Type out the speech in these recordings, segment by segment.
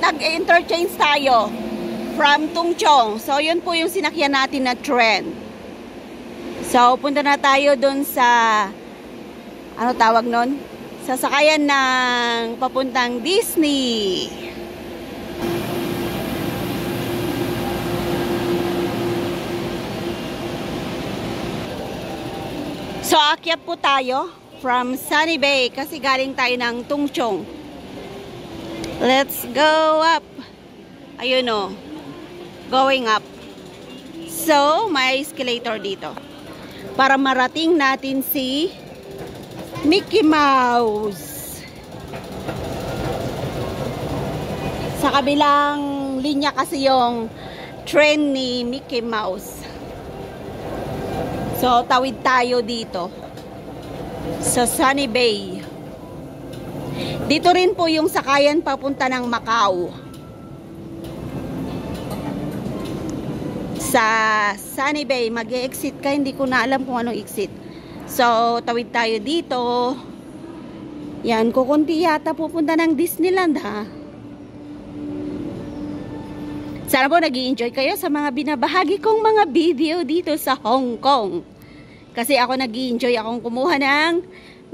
nag-interchange tayo from Tungchong. So, yun po yung sinakyan natin na trend. So, punta na tayo dun sa, ano tawag nun? Sasakayan ng papuntang Disney. So, akyat po tayo from Sunny Bay kasi galing tayo ng Tungchong. Let's go up. Ayun o. Going up. So, may escalator dito. Para marating natin si Mickey Mouse. Sa kabilang linya kasi yung train ni Mickey Mouse. So, tawid tayo dito sa Sunny Bay. Dito rin po yung sakayan papunta ng Macau. Sa Sunny Bay, mag-e-exit ka. Hindi ko na alam kung anong exit. So, tawid tayo dito. Yan, kukunti yata pupunta ng Disneyland, ha? Sana po nag-i-enjoy kayo sa mga binabahagi kong mga video dito sa Hong Kong. Kasi ako nag-i-enjoy akong kumuha ng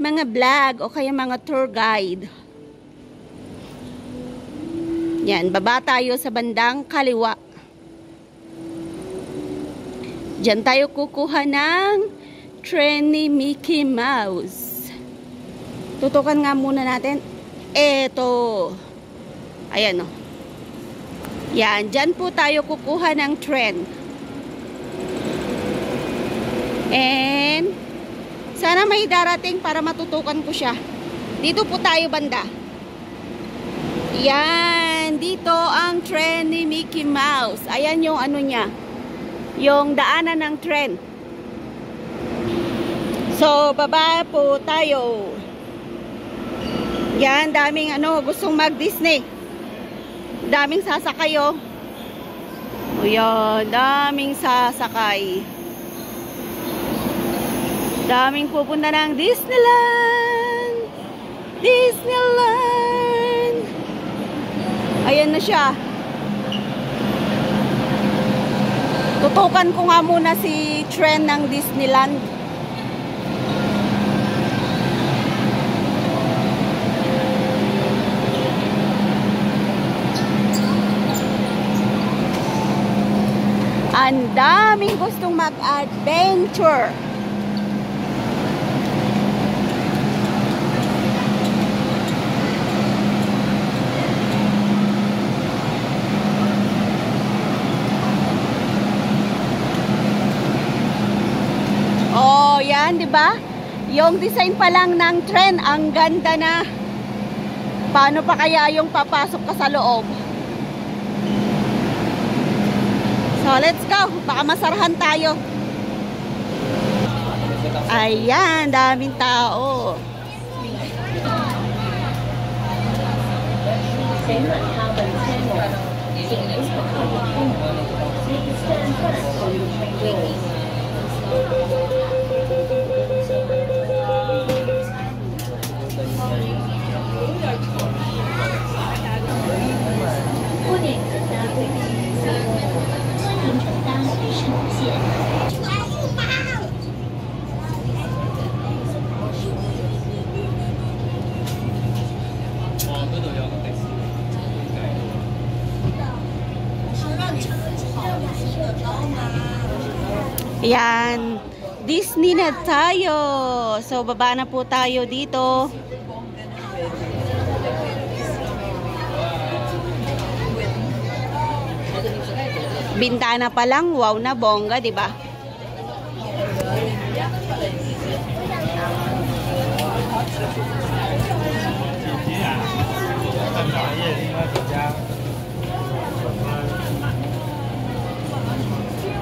mga vlog o kaya mga tour guide. Yan, baba tayo sa bandang kaliwa. Diyan tayo kukuha ng train ni Mickey Mouse. Tutukan nga muna natin. Eto. Ayan o. Yan, dyan po tayo kukuha ng train. And sana may darating para matutukan ko siya. Dito po tayo banda. Yan, dito ang train ni Mickey Mouse. Ayan yung ano niya. Yung daanan ng train. So, baba po tayo. Yan, daming ano, gustong mag-Disney. Daming sasakay, oh. O yan, daming sasakay. Daming pupunta ng Disneyland. Disneyland. Ayan na siya. Tutukan ko nga muna si train ng Disneyland. Ang daming gustong mag-adventure. Oh, yan, 'di ba? Yung design pa lang ng train, ang ganda na. Paano pa kaya yung papasok ka sa loob? So, let's go. Baka masarahan tayo. Ayan, daming tao. Yan, Disney na tayo. So, baba na po tayo dito. Bintana pa lang, wow na, bongga, di ba?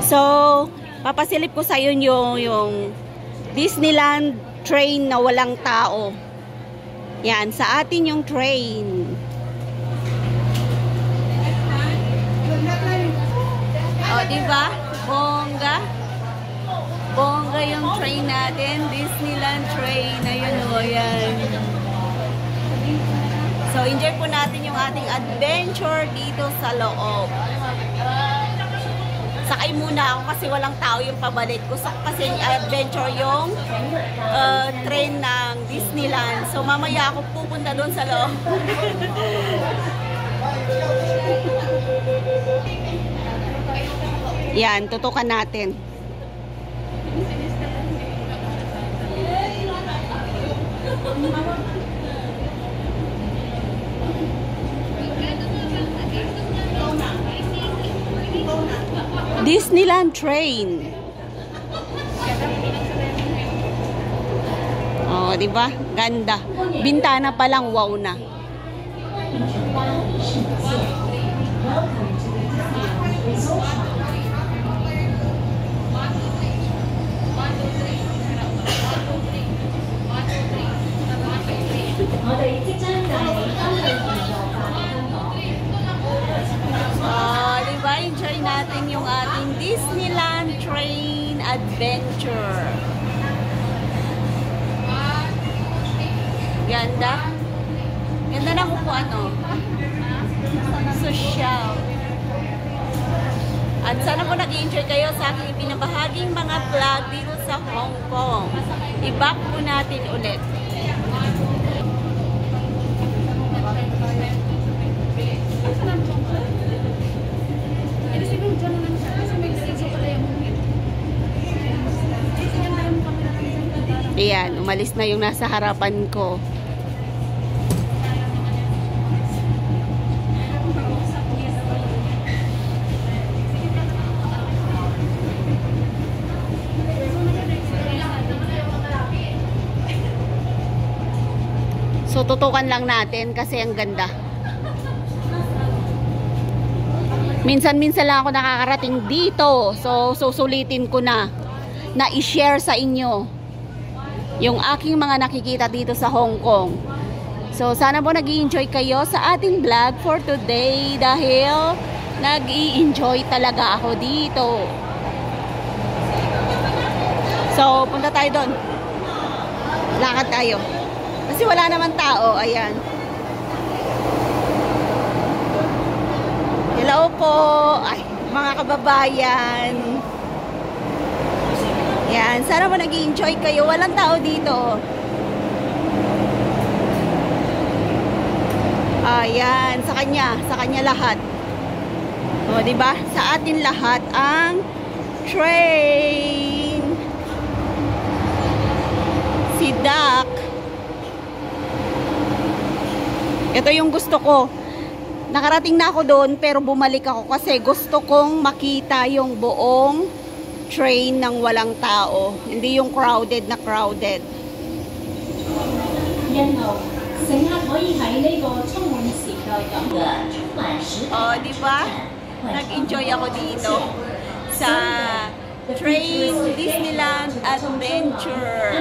So, papasilip ko sa iyo yung Disneyland train na walang tao. Yan, sa atin yung train. O, diba? Bongga. Bongga yung train natin. Disneyland train. Ayun o, yan. So, enjoy po natin yung ating adventure dito sa loob. Sakay muna ako kasi walang tao yung pabalik ko. Kasi adventure yung train ng Disneyland. So mamaya ako pupunta doon sa loob. Yan, tutukan natin. Disneyland train. Oh, di ba? Ganda. Bintana pa lang wow na. Diba? Enjoy natin yung ating Disneyland train adventure. Ganda. Ganda na upuan, no? Social. At sana po nag-enjoy kayo sa aking pinabahaging mga vlog dito sa Hong Kong. I-back po natin ulit. Ayan, umalis na yung nasa harapan ko. So, tutukan lang natin kasi ang ganda. Minsan-minsan lang ako nakakarating dito. So, susulitin ko na i-share sa inyo yung aking mga nakikita dito sa Hong Kong. So, sana po nag-i-enjoy kayo sa ating vlog for today dahil nag-i-enjoy talaga ako dito. So, punta tayo doon. Lakad tayo. Kasi wala naman tao. Ayan. Hello po. Ay, mga kababayan. Yan, sana po nag-i-enjoy kayo. Walang tao dito. Ayan, sa kanya lahat. O, di ba? Sa atin lahat ang train. Si Duck. Ito yung gusto ko. Nakarating na ako doon pero bumalik ako kasi gusto kong makita yung buong train ng walang tao. Hindi yung crowded na crowded. Oh, di ba? Nag-enjoy ako dito sa train Disneyland Adventure.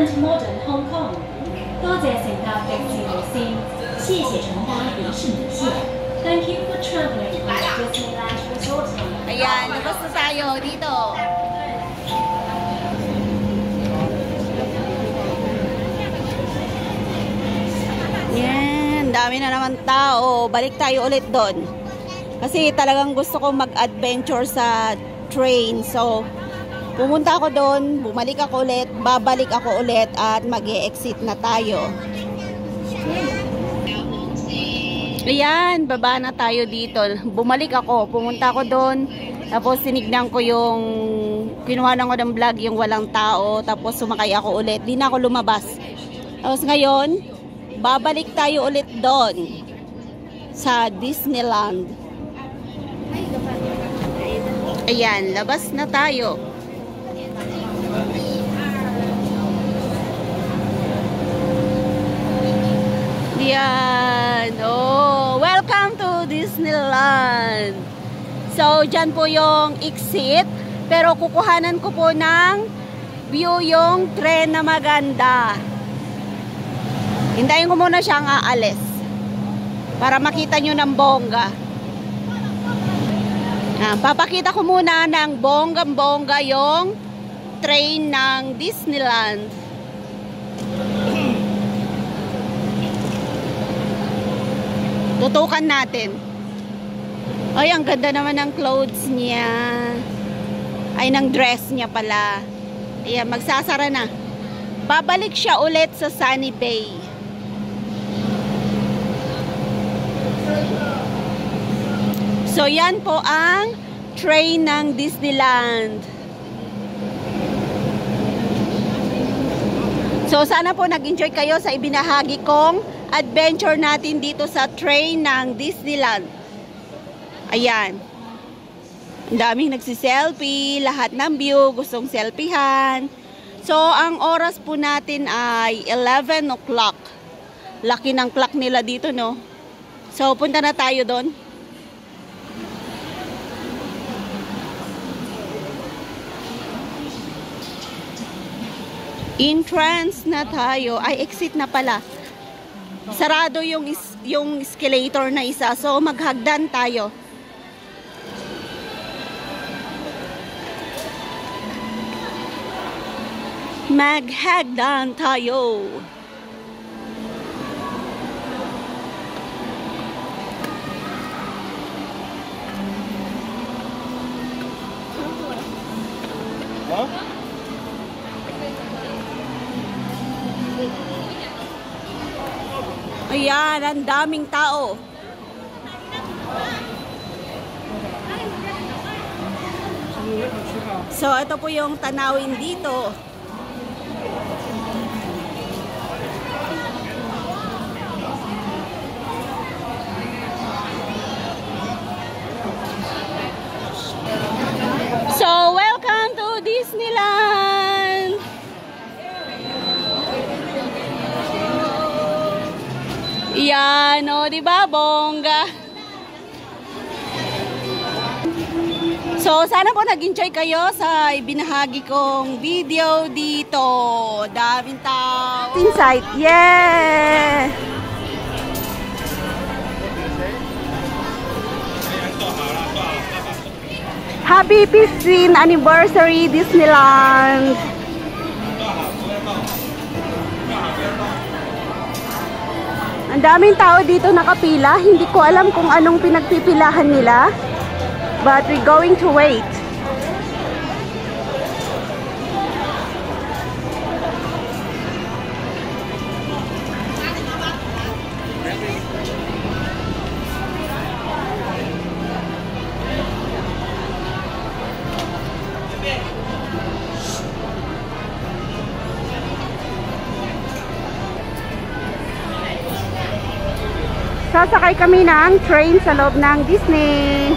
Thank you for traveling on Disneyland Resort. Ayan, labas na tayo dito. Yan, dami na naman tao. Balik tayo ulit doon. Kasi talagang gusto ko mag-adventure sa train. So, pumunta ako doon, bumalik ako ulit, babalik ako ulit at mag-e-exit na tayo. Ayan, baba na tayo dito. Bumalik ako, pumunta ako doon. Tapos sinignan ko yung, kinuhanan ko ng vlog yung walang tao. Tapos sumakay ako ulit. Di na ako lumabas. Tapos ngayon, babalik tayo ulit doon sa Disneyland. Ayan, labas na tayo. Yan. Oh, welcome to Disneyland. So, dyan po yung exit. Pero kukuhanan ko po ng view yung tren na maganda. Hintayin ko muna siyang aalis. Para makita nyo ng bongga. Papakita ko muna ng bonggang-bongga yung train ng Disneyland. Tutukan natin. Ay, ang ganda naman ng clothes niya. Ay, ng dress niya pala. Ayan, magsasara na. Babalik siya ulit sa Sunny Bay. So, yan po ang train ng Disneyland. So, sana po nag-enjoy kayo sa ibinahagi kong adventure natin dito sa train ng Disneyland. Ayan. Ang daming nagsiselfie, lahat ng view, gustong selfiehan. So, ang oras po natin ay 11 o'clock. Laki ng clock nila dito, no? So, punta na tayo doon. Entrance na tayo. Ay, exit na pala. Sarado yung escalator na isa. So, maghagdan tayo. Maghagdan tayo. Huh? Ayan, ang daming tao. So, ito po yung tanawin dito. So, welcome to Disneyland! Yan, o, diba, bongga? So, sana po nag-enjoy kayo sa ibinahagi kong video dito. Daming tao. Inside, yeah! Happy 15th anniversary Disneyland! Ang daming tao dito nakapila. Hindi ko alam kung anong pinagpipilahan nila. But we're going to wait. Sasakay kami ng train sa loob ng Disney.